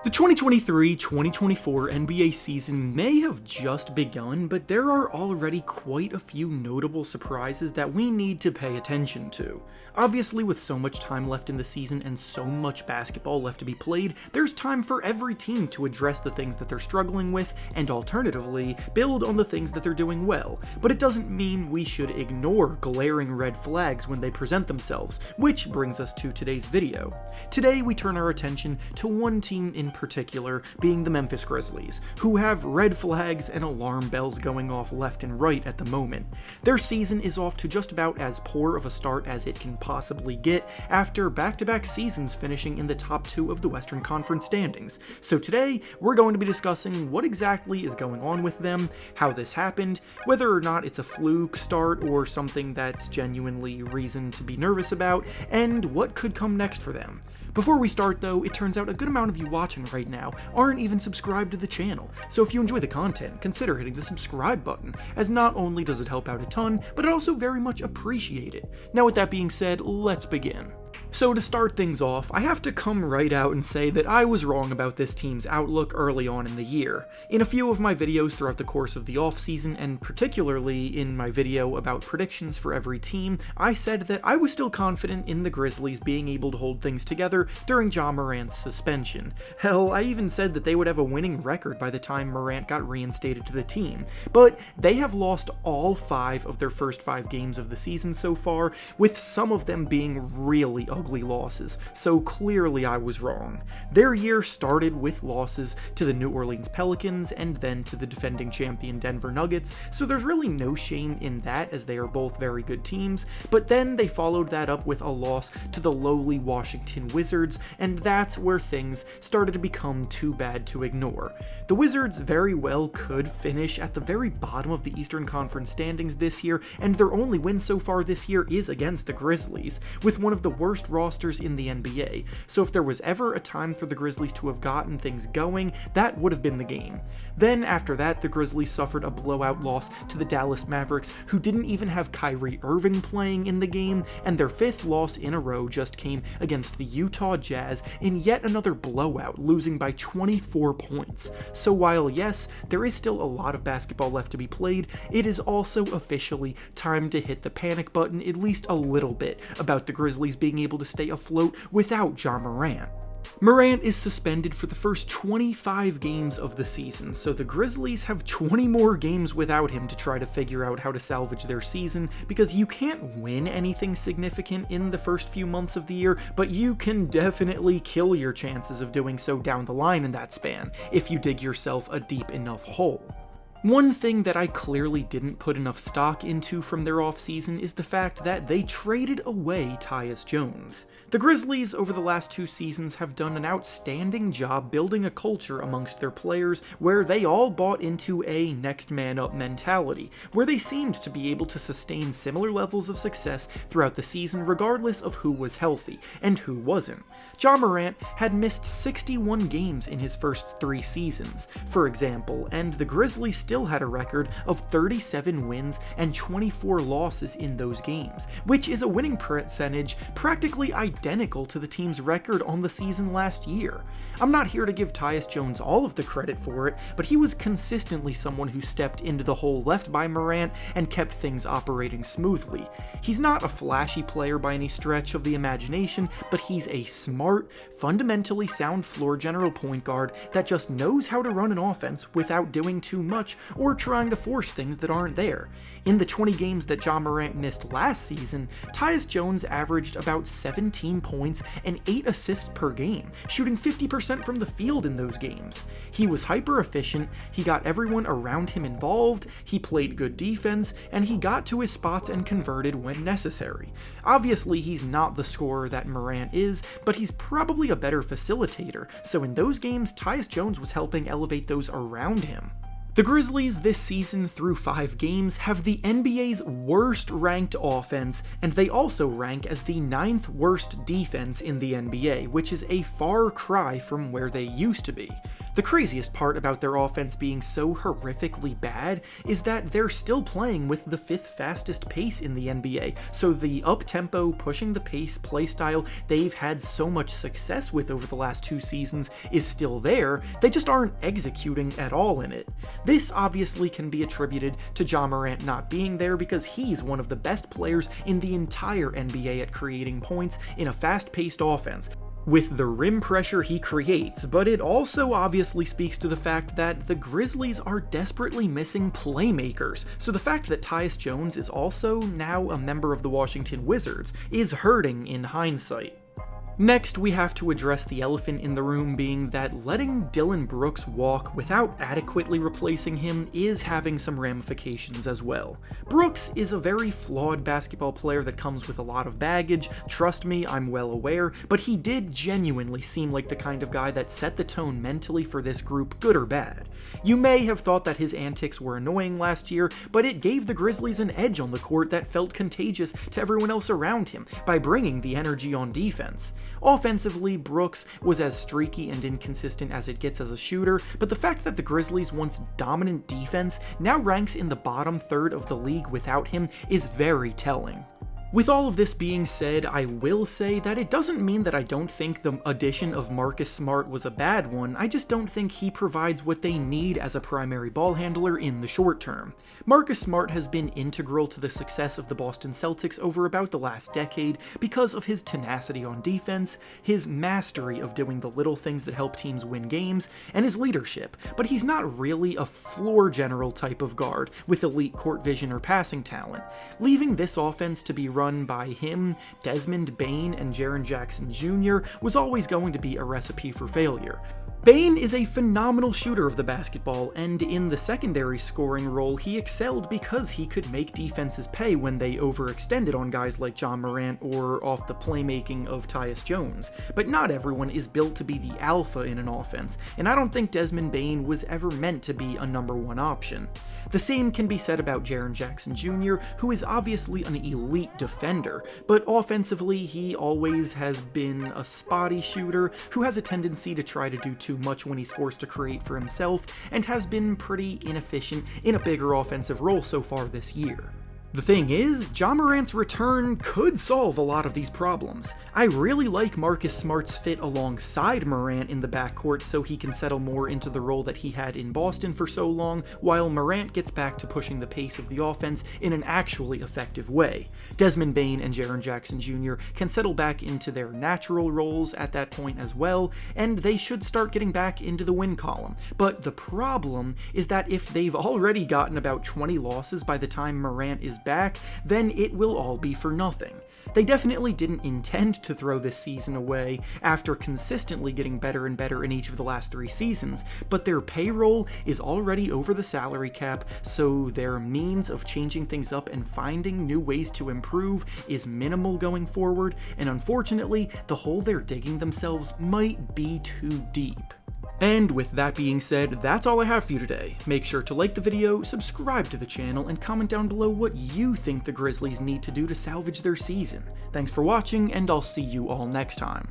The 2023-2024 NBA season may have just begun, but there are already quite a few notable surprises that we need to pay attention to. Obviously, with so much time left in the season and so much basketball left to be played, there's time for every team to address the things that they're struggling with, and alternatively, build on the things that they're doing well. But it doesn't mean we should ignore glaring red flags when they present themselves, which brings us to today's video. Today, we turn our attention to one team in particular, being the Memphis Grizzlies, who have red flags and alarm bells going off left and right at the moment. Their season is off to just about as poor of a start as it can possibly get after back-to-back seasons finishing in the top 2 of the Western Conference standings. So today, we're going to be discussing what exactly is going on with them, how this happened, whether or not it's a fluke start or something that's genuinely reason to be nervous about, and what could come next for them. Before we start though, it turns out a good amount of you watching right now aren't even subscribed to the channel, so if you enjoy the content, consider hitting the subscribe button, as not only does it help out a ton, but I also very much appreciate it. Now with that being said, let's begin. So to start things off, I have to come right out and say that I was wrong about this team's outlook early on in the year. In a few of my videos throughout the course of the offseason, and particularly in my video about predictions for every team, I said that I was still confident in the Grizzlies being able to hold things together during Ja Morant's suspension. Hell, I even said that they would have a winning record by the time Morant got reinstated to the team. But they have lost all 5 of their first 5 games of the season so far, with some of them being really ugly losses, so clearly I was wrong. Their year started with losses to the New Orleans Pelicans and then to the defending champion Denver Nuggets, so there's really no shame in that as they are both very good teams, but then they followed that up with a loss to the lowly Washington Wizards, and that's where things started to become too bad to ignore. The Wizards very well could finish at the very bottom of the Eastern Conference standings this year, and their only win so far this year is against the Grizzlies, with one of the worst rosters in the NBA, so if there was ever a time for the Grizzlies to have gotten things going, that would have been the game. Then after that, the Grizzlies suffered a blowout loss to the Dallas Mavericks, who didn't even have Kyrie Irving playing in the game, and their 5th loss in a row just came against the Utah Jazz in yet another blowout, losing by 24 points. So while yes, there is still a lot of basketball left to be played, it is also officially time to hit the panic button at least a little bit about the Grizzlies being able to stay afloat without Ja Morant. Morant is suspended for the first 25 games of the season, so the Grizzlies have 20 more games without him to try to figure out how to salvage their season, because you can't win anything significant in the first few months of the year, but you can definitely kill your chances of doing so down the line in that span, if you dig yourself a deep enough hole. One thing that I clearly didn't put enough stock into from their offseason is the fact that they traded away Tyus Jones. The Grizzlies over the last 2 seasons have done an outstanding job building a culture amongst their players where they all bought into a next man up mentality, where they seemed to be able to sustain similar levels of success throughout the season regardless of who was healthy and who wasn't. Ja Morant had missed 61 games in his first 3 seasons, for example, and the Grizzlies still had a record of 37 wins and 24 losses in those games, which is a winning percentage practically identical to the team's record on the season last year. I'm not here to give Tyus Jones all of the credit for it, but he was consistently someone who stepped into the hole left by Morant and kept things operating smoothly. He's not a flashy player by any stretch of the imagination, but he's a smart, fundamentally sound floor general point guard that just knows how to run an offense without doing too much or trying to force things that aren't there. In the 20 games that Ja Morant missed last season, Tyus Jones averaged about 17 points and 8 assists per game, shooting 50% from the field in those games. He was hyper efficient, he got everyone around him involved, he played good defense, and he got to his spots and converted when necessary. Obviously, he's not the scorer that Morant is, but he's probably a better facilitator, so in those games, Tyus Jones was helping elevate those around him. The Grizzlies this season through 5 games have the NBA's worst ranked offense, and they also rank as the 9th worst defense in the NBA, which is a far cry from where they used to be. The craziest part about their offense being so horrifically bad is that they're still playing with the 5th fastest pace in the NBA, so the up-tempo, pushing the pace playstyle they've had so much success with over the last 2 seasons is still there, they just aren't executing at all in it. This obviously can be attributed to Ja Morant not being there because he's one of the best players in the entire NBA at creating points in a fast-paced offense, with the rim pressure he creates, but it also obviously speaks to the fact that the Grizzlies are desperately missing playmakers, so the fact that Tyus Jones is also now a member of the Washington Wizards is hurting in hindsight. Next, we have to address the elephant in the room being that letting Dillon Brooks walk without adequately replacing him is having some ramifications as well. Brooks is a very flawed basketball player that comes with a lot of baggage, trust me, I'm well aware, but he did genuinely seem like the kind of guy that set the tone mentally for this group, good or bad. You may have thought that his antics were annoying last year, but it gave the Grizzlies an edge on the court that felt contagious to everyone else around him by bringing the energy on defense. Offensively, Brooks was as streaky and inconsistent as it gets as a shooter, but the fact that the Grizzlies' once dominant defense now ranks in the bottom third of the league without him is very telling. With all of this being said, I will say that it doesn't mean that I don't think the addition of Marcus Smart was a bad one, I just don't think he provides what they need as a primary ball handler in the short term. Marcus Smart has been integral to the success of the Boston Celtics over about the last decade because of his tenacity on defense, his mastery of doing the little things that help teams win games, and his leadership, but he's not really a floor general type of guard with elite court vision or passing talent. Leaving this offense to be run by him, Desmond Bane, and Jaren Jackson Jr. was always going to be a recipe for failure. Bane is a phenomenal shooter of the basketball, and in the secondary scoring role he excelled because he could make defenses pay when they overextended on guys like Ja Morant or off the playmaking of Tyus Jones. But not everyone is built to be the alpha in an offense, and I don't think Desmond Bane was ever meant to be a number 1 option. The same can be said about Jaren Jackson Jr., who is obviously an elite defender, but offensively he always has been a spotty shooter who has a tendency to try to do too much when he's forced to create for himself, and has been pretty inefficient in a bigger offensive role so far this year. The thing is, Ja Morant's return could solve a lot of these problems. I really like Marcus Smart's fit alongside Morant in the backcourt so he can settle more into the role that he had in Boston for so long, while Morant gets back to pushing the pace of the offense in an actually effective way. Desmond Bane and Jaren Jackson Jr. can settle back into their natural roles at that point as well, and they should start getting back into the win column. But the problem is that if they've already gotten about 20 losses by the time Morant is back, then it will all be for nothing. They definitely didn't intend to throw this season away after consistently getting better and better in each of the last 3 seasons, but their payroll is already over the salary cap, so their means of changing things up and finding new ways to improve is minimal going forward, and unfortunately, the hole they're digging themselves might be too deep. And with that being said, that's all I have for you today. Make sure to like the video, subscribe to the channel, and comment down below what you think the Grizzlies need to do to salvage their season. Thanks for watching, and I'll see you all next time.